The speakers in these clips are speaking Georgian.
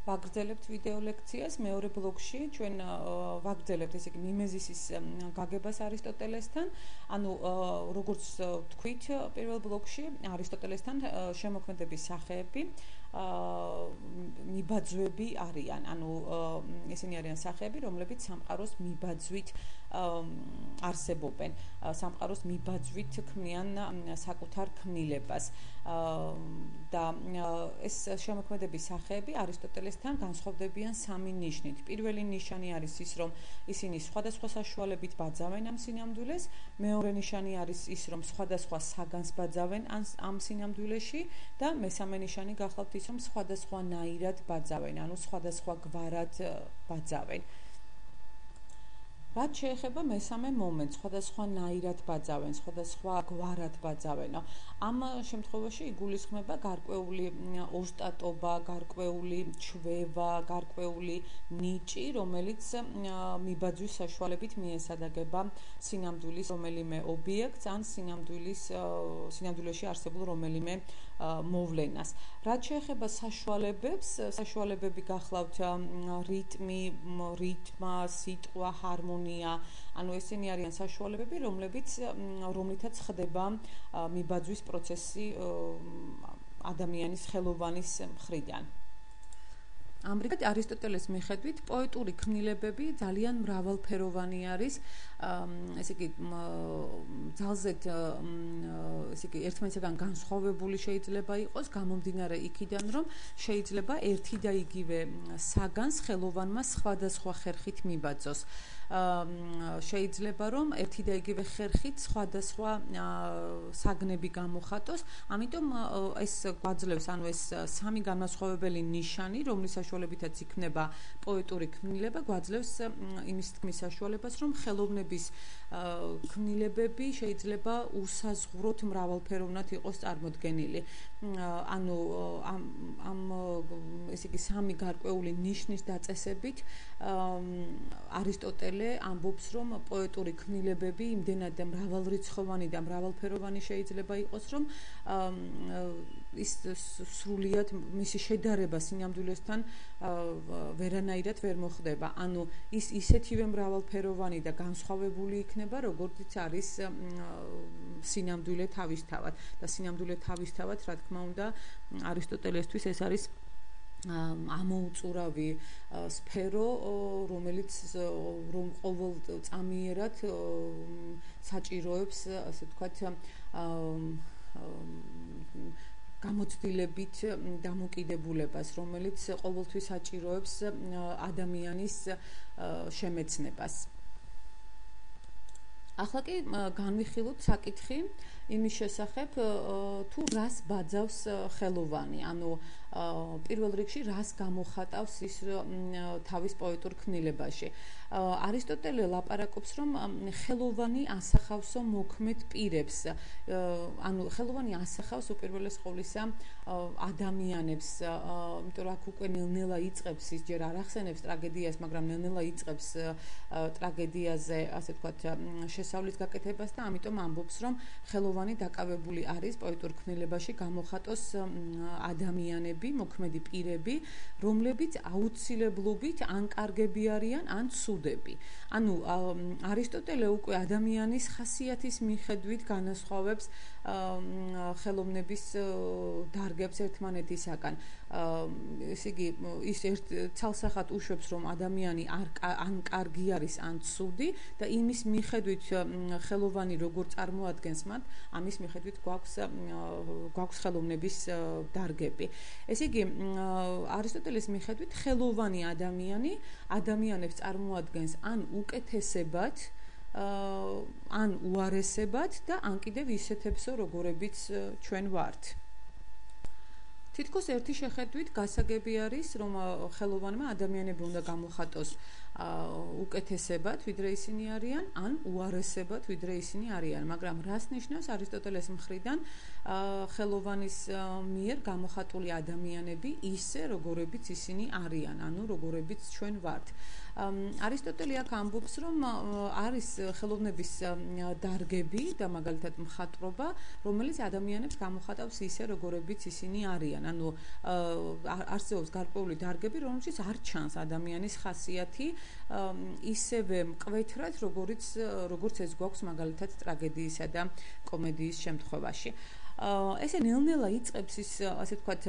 ვაგრძელებთ ვიდეო ლექციას მეორე ბლოკში ჩვენ ვაგრძელებთ ესე იგი მიმეზისის გაგებას არისტოტელესთან ანუ როგორც თქვით პირველ ბლოკში არისტოტელესთან შემოქმედების სახეები მიბაძვები არიან ანუ ესენი არიან სახეები რომლებიც სამყაროს მიბაძვით არსებობენ სამყაროს მიბაძვით ქმნიან საკუთარ ქმნილებას და ეს შემოქმედების სახეები არისტოტელესთან განსხვავდებიან სამი ნიშნით. პირველი ნიშანი არის ის, რომ ისინი სხვადასხვა საშუალებით ბაძავენ ამ სინამდვილეს, მეორე ნიშანი არის ის, რომ სხვადასხვა საგანს ბაძავენ ამ სინამდვილეში და მესამე ნიშანი გახლავთ ის, რომ სხვადასხვანაირად ბაძავენ, ანუ სხვადასხვა გვარად ბაძავენ. რაც შეეხება მესამე მომენტს, სხვადასხვანაირად ბაძავენ, სხვადასხვა გვარად ბაძავენ. ამ შემთხვევაში იგულისხმება გარკვეული ოსტატობა, გარკვეული ჩვევა, გარკვეული ნიჭი, რომელიც მიბაძვის საშუალებით მიესადაგება სინამდვილის რომელიმე ობიექტს ან სინამდვილეში არსებულ რომელიმე მოვლენას. რაც შეეხება საშუალებებს, საშუალებები გახლავთ რიტმი, რიტმა, სიტყვა, ჰარმონია, ანუ ესენი არიან საშუალებები, რომლითაც ხდება მიბაძვის პროცესი ადამიანის ხელოვანის მხრიდან. ამრიგად არისტოტელეს მიხედვით პოეტური ქმნილებები ძალიან მრავალფეროვანი არის, ესე იგი ძალზედ ესე იგი ერთმანეთისგან განსხვავებული შეიძლება იყოს, გამომდინარე იქიდან, რომ შეიძლება ერთი და იგივე საგანს ხელოვანმა სხვადასხვა ხერხით მიბაძოს. შეიძლება რომ ერთი და იგივე ხერხით სხვადასხვა საგნები გამოხატოს, ამიტომ ეს გვაძლევს, ანუ ეს სამი განმასხვავებელი ნიშანი, რომლის საშუალებითაც იქნება პოეტური ქმნილება, გვაძლევს იმის თქმის საშუალებას, რომ ხელოვნების ქმნილებები შეიძლება უსაზღვროდ მრავალფეროვნად იყოს წარმოდგენილი. ანუ ამ ესე იგი სამი გარკვეული ნიშნის დაწესებით არისტოტელე ამბობს, რომ პოეტური ქმნილებები იმდენად მრავალრიცხოვანი და მრავალფეროვანი შეიძლება იყოს, რომ ის სრულიად მისი შედარება სინამდვილესთან ვერანაირად ვერ მოხდება. ანუ ის ისეთივე მრავალფეროვანი და განსხვავებული იქნება, როგორც არის სინამდვილე თავისთავად. და სინამდვილე თავისთავად, რა თქმა უნდა, არისტოტელესთვის ეს არის ამოუწურავი სფერო, რომელიც ყოველ წამიერად საჭიროებს, ასე ვთქვათ, გამოცდილებით დამოკიდებულებას, რომელიც ყოველთვის საჭიროებს ადამიანის შემეცნებას. ახლა კი განვიხილოთ საკითხი იმის შესახებ, თუ რას ბაძავს ხელოვანი, ანუ პირველ რიგში რას გამოხატავს ის თავის პოეტურ ქმნილებაში. არისტოტელე ლაპარაკობს, რომ ხელოვანი ასახავსო მოქმედ პირებს, ანუ ხელოვანი ასახავს უპირველეს ყოვლისა ადამიანებს, იმიტომ რომ აქ უკვე ნელ-ნელა იწყებს ის ჯერ არ ახსენებს ტრაგედიას, მაგრამ ნელ-ნელა იწყებს ტრაგედიაზე, ასე ვთქვათ, შესავლის გაკეთებას და ამიტომ ამბობს, რომ ხელოვანი დაკავებული არის პოეტურ ქმნილებაში გამოხატოს ადამიანები, მოქმედი პირები, რომლებიც აუცილებლობით ან კარგები არიან, ან ცუდები. ანუ არისტოტელე უკვე ადამიანის ხასიათის მიხედვით განასხვავებს ხელოვნების დარგებს ერთმანეთისაგან. ესე იგი, ის ცალსახად უშვებს, რომ ადამიანი ან კარგი არის, ან ცუდი და იმის მიხედვით ხელოვანი როგორ წარმოადგენს მათ, ამის მიხედვით გვაქვს ხელოვნების დარგები. ესე იგი, არისტოტელეს მიხედვით ხელოვანი ადამიანი ადამიანებს წარმოადგენს ან უკეთესებად, ან უარესებად და ან კიდევ ისეთებსო, როგორებიც ჩვენ ვართ. თითქოს ერთი შეხედვით გასაგები არის, რომ ხელოვანმა ადამიანები უნდა გამოხატოს უკეთესებად, ვიდრე ისინი არიან, ან უარესებად, ვიდრე ისინი არიან. მაგრამ რას ნიშნავს არისტოტელეს მხრიდან ხელოვანის მიერ გამოხატული ადამიანები ისე, როგორებიც ისინი არიან, ანუ როგორებიც ჩვენ ვართ. არისტოტელე აქ ამბობს, რომ არის ხელოვნების დარგები და მაგალითად მხატვრობა, რომელიც ადამიანებს გამოხატავს ისე, როგორებიც ისინი არიან. ანუ არსებობს გარკვეული დარგები, რომელშიც არ ჩანს ადამიანის ხასიათი ისევე მკვეთრად, როგორც ეს გვაქვს მაგალითად ტრაგედიისა და კომედიის შემთხვევაში. ესე ნელ-ნელა იწყებს ის, ასე ვთქვათ,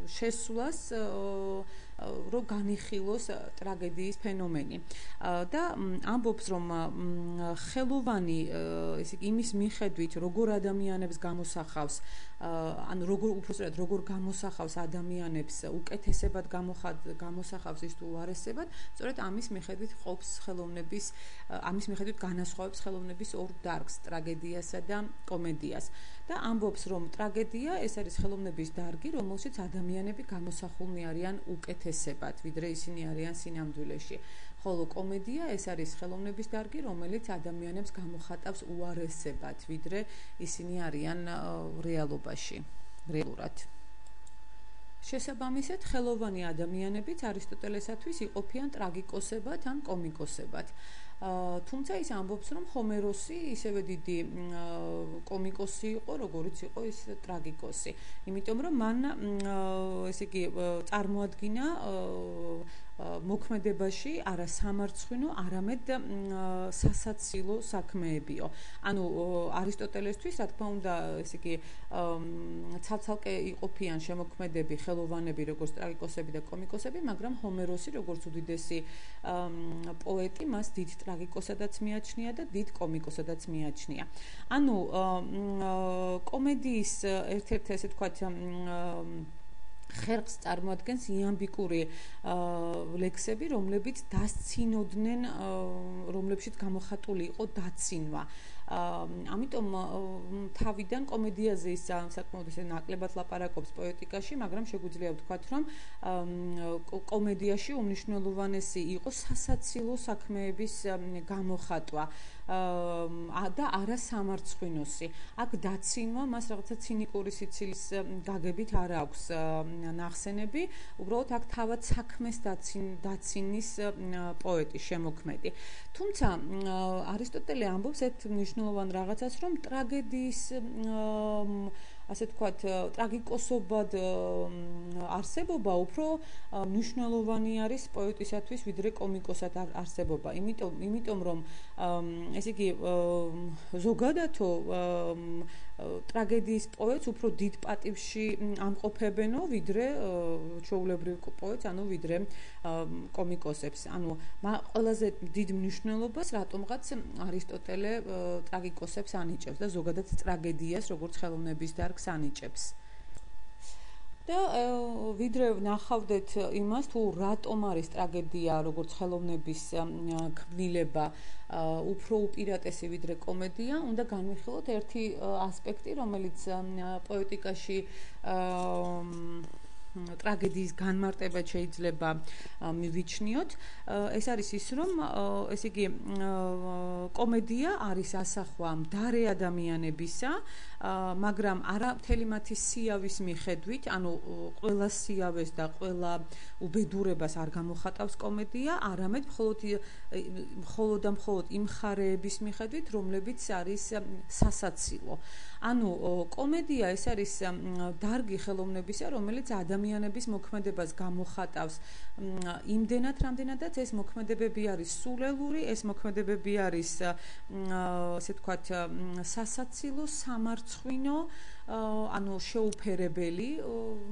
შესვლას, რომ განიხილოს ტრაგედიის ფენომენი. და ამბობს, რომ ხელოვანი, ესე იგი, იმის მიხედვით, როგორ ადამიანებს გამოსახავს, ანუ უпростоრად როგორ გამოსახავს ადამიანებს, უკეთესებად გამოსახავს ის თუ უარესებად, სწორედ ამის მიხედვით ყოფს ხელოვნების, ამის მიხედვით განასხვავებს ხელოვნების ორ დარგს, ტრაგედიასა და კომედიას. და ამბობს, რომ ტრაგედია ეს არის ხელოვნების დარგი, რომელშიც ადამიანები გამოსახულნი არიან უკეთესებად, ვიდრე ისინი არიან სინამდვილეში. ხოლო კომედია ეს არის ხელოვნების დარგი, რომელიც ადამიანებს გამოხატავს უარესებად, ვიდრე ისინი არიან რეალობაში, რეალურად. შესაბამისად, ხელოვანი ადამიანებიც არისტოტელესათვის იყოფიან ტრაგიკოსებად ან კომიკოსებად. თუმცა ის ამბობს, რომ ჰომეროსი ისევე დიდი კომიკოსი იყო, როგორც იყო ის ტრაგიკოსი. იმიტომ რომ მან ესე იგი წარმოადგინა მოქმედებაში არა სამარცხვინო, არამედ სასაცილო საქმეებიო. ანუ არისტოტელესთვის, რა თქმა უნდა, ესე იგი ცალ-ცალკე იყოფიან შემოქმედები, ხელოვანები, როგორც ტრაგიკოსები და კომიკოსები, მაგრამ ჰომეროსი, როგორც უდიდესი პოეტი, მას დიდ ტრაგიკოსადაც მიაჩნია და დიდ კომიკოსადაც მიაჩნია. ანუ კომედიის ერთ-ერთი, ასე ვთქვათ, ხერხს წარმოადგენს იამბიკური ლექსები, რომლებიც დასცინოდნენ, რომლებშიც გამოხატული იყო დაცინვა. ამიტომ თავიდან კომედიაზე ის საკმაოდ ესე ნაკლებად ლაპარაკობს პოეტიკაში, მაგრამ შეგვიძლია ვთქვათ, რომ კომედიაში უმნიშვნელოვანესი იყო სასაცილო საქმეების გამოხატვა და არა სამარცხვინოსი. აქ დაცინვა მას რაღაცა ცინიკური სიცილის გაგებით არ აქვს ნახსენები, უბრალოდ აქ თავად საქმეს დაცინის პოეტი, შემოქმედი. თუმცა არისტოტელე ამბობს ერთ მნიშვნელოვან რაღაცას, რომ ტრაგედიის ასე ვთქვათ, ტრაგიკოსობად არსებობა უფრო მნიშვნელოვანი არის პოეტისათვის, ვიდრე კომიკოსად არსებობა. იმიტომ რომ ესე იგი ზოგადადო ტრაგედიის პოეტს უფრო დიდ პატივში ამყოფებენო, ვიდრე ჩვეულებრივ პოეტს, ანუ ვიდრე კომიკოსებს. ანუ ყველაზე დიდ მნიშვნელობას რატომღაც არისტოტელე ტრაგიკოსებს ანიჭებს და ზოგადად ტრაგედიას, როგორც ხელოვნების დარგს ანიჭებს. და ვიდრე ვნახავდეთ იმას, თუ რატომ არის ტრაგედია, როგორც ხელოვნების ქმნილება, უფრო უპირატესი ვიდრე კომედია, უნდა განვიხილოთ ერთი ასპექტი, რომელიც პოეტიკაში ტრაგედიის განმარტებად შეიძლება მივიჩნიოთ. ეს არის ის, რომ ესე იგი კომედია არის ასახვა მდარე ადამიანებისა, მაგრამ არა მთელი მათი სიავის მიხედვით, ანუ ყველა სიავეს და ყველა უბედურებას არ გამოხატავს კომედია, არამედ მხოლოდ იმ მხარეების მიხედვით, რომლებიც არის სასაცილო. ანუ კომედია ეს არის დარგი ხელოვნებისა, რომელიც ადამიანების მოქმედებას გამოხატავს იმდენად, რამდენადაც ეს მოქმედებები არის სულელური, ეს მოქმედებები არის ასე ვთქვათ სასაცილო, სამარცხვინო, ანუ შეუფერებელი,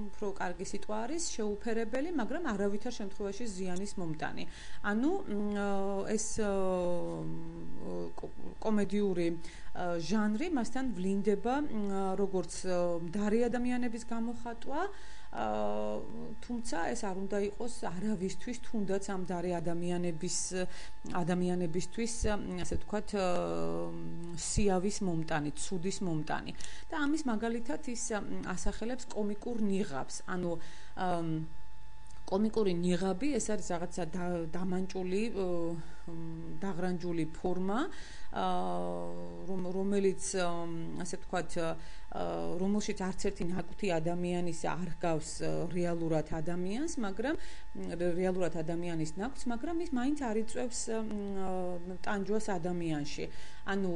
უფრო კარგი სიტყვა არის შეუფერებელი, მაგრამ არავითარ შემთხვევაში ზიანის მომტანი. ანუ ეს კომედიური ჟანრი მასთან ვლინდება როგორც მდარე ადამიანების გამოხატვა, თუმცა ეს არ უნდა იყოს არავისთვის, თუნდაც ამ მდარე ადამიანებისთვის, ასე ვთქვათ, სიავის მომტანი, ცუდის მომტანი. და ამის მაგალითად ის ასახელებს კომიკურ ნიღაბს, ანუ კომიკური ნიღაბი ეს არის რაღაცა დამანჭული დაღრანჯული ფორმა რომელიც ასე ვთქვათ რომელშიც არც ერთი ნაკვთი ადამიანის არ გავს რეალურად ადამიანს, მაგრამ რეალურად ადამიანის ნაკვთს, მაგრამ ის მაინც არ იწევს ტანჯვას ადამიანში. ანუ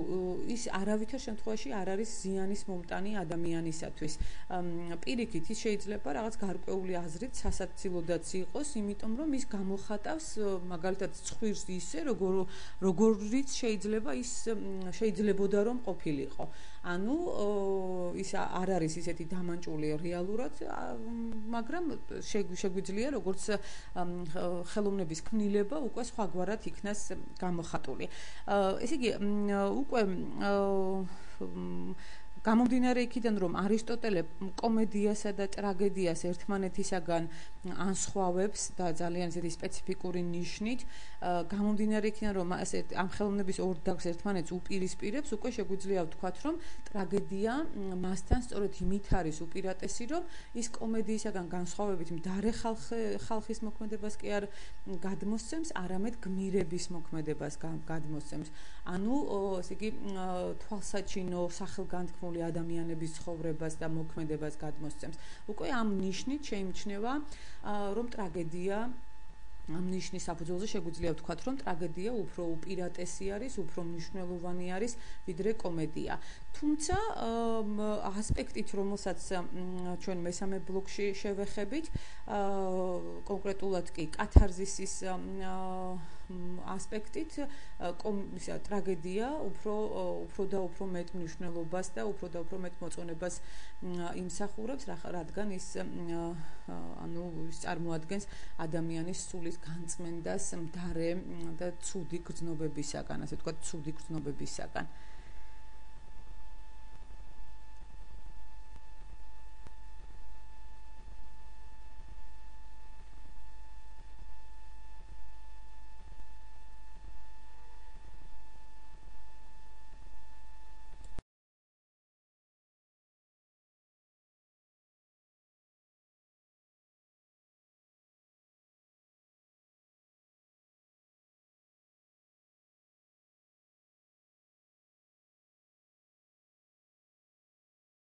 ის არავითარ შემთხვევაში არ არის ზიანის მომტანი ადამიანისათვის. პირიქით ის შეიძლება რაღაც გარკვეული აზრით სასაცილოდაც იყოს, იმიტომ რომ ის გამოხატავს მაგალითად ცხვირს ისე, როგორიც შეიძლება ის შეიძლებოდა რომ ყოფილიყო. ანუ ის არ არის ისეთი დამანჭული რეალურად, მაგრამ შეგვიძლია როგორც ხელოვნების ქმნილება უკვე სხვაგვარად იქნას გამოხატული. ესე იგი უკვე გამომდინარე იქიდან რომ არისტოტელე კომედიასა და ტრაგედიას ერთმანეთისაგან ანსხვავებს და ძალიან ისეთი სპეციფიკური ნიშნით, გამომდინარე იქიდან რომ ამ ხელოვნების ორ დარგს ერთმანეთს უპირისპირებს, უკვე შეგვიძლია ვთქვათ, რომ ტრაგედია მასთან სწორედ იმით არის უპირატესი, რომ ის კომედიისაგან განსხვავებით მდარე ხალხის მოქმედებას კი არ გადმოსცემს, არამედ გმირების მოქმედებას გადმოსცემს. ანუ ესე იგი თვალსაჩინო სახელგანთქმული ადამიანების ცხოვრებას და მოქმედებას გადმოსცემს. უკვე ამ ნიშნით შეიმჩნევა, რომ ტრაგედია ამ ნიშნის საფუძველზე შეგვიძლია ვთქვათ, რომ ტრაგედია უფრო უპირატესი არის, უფრო მნიშვნელოვანი არის, ვიდრე კომედია. თუმცა ასპექტით, რომელსაც ჩვენ მესამე ბლოკში შევეხებით, კონკრეტულად კი კათარზისის ასპექტით ტრაგედია უფრო და უფრო მეტ მნიშვნელობას და უფრო და უფრო მეტ მოწონებას იმსახურებს, რადგან ის წარმოადგენს ადამიანის სულის განწმენდას მდარე და ცუდი გრძნობებისაგან, ასე ვთქვათ, ცუდი გრძნობებისაგან.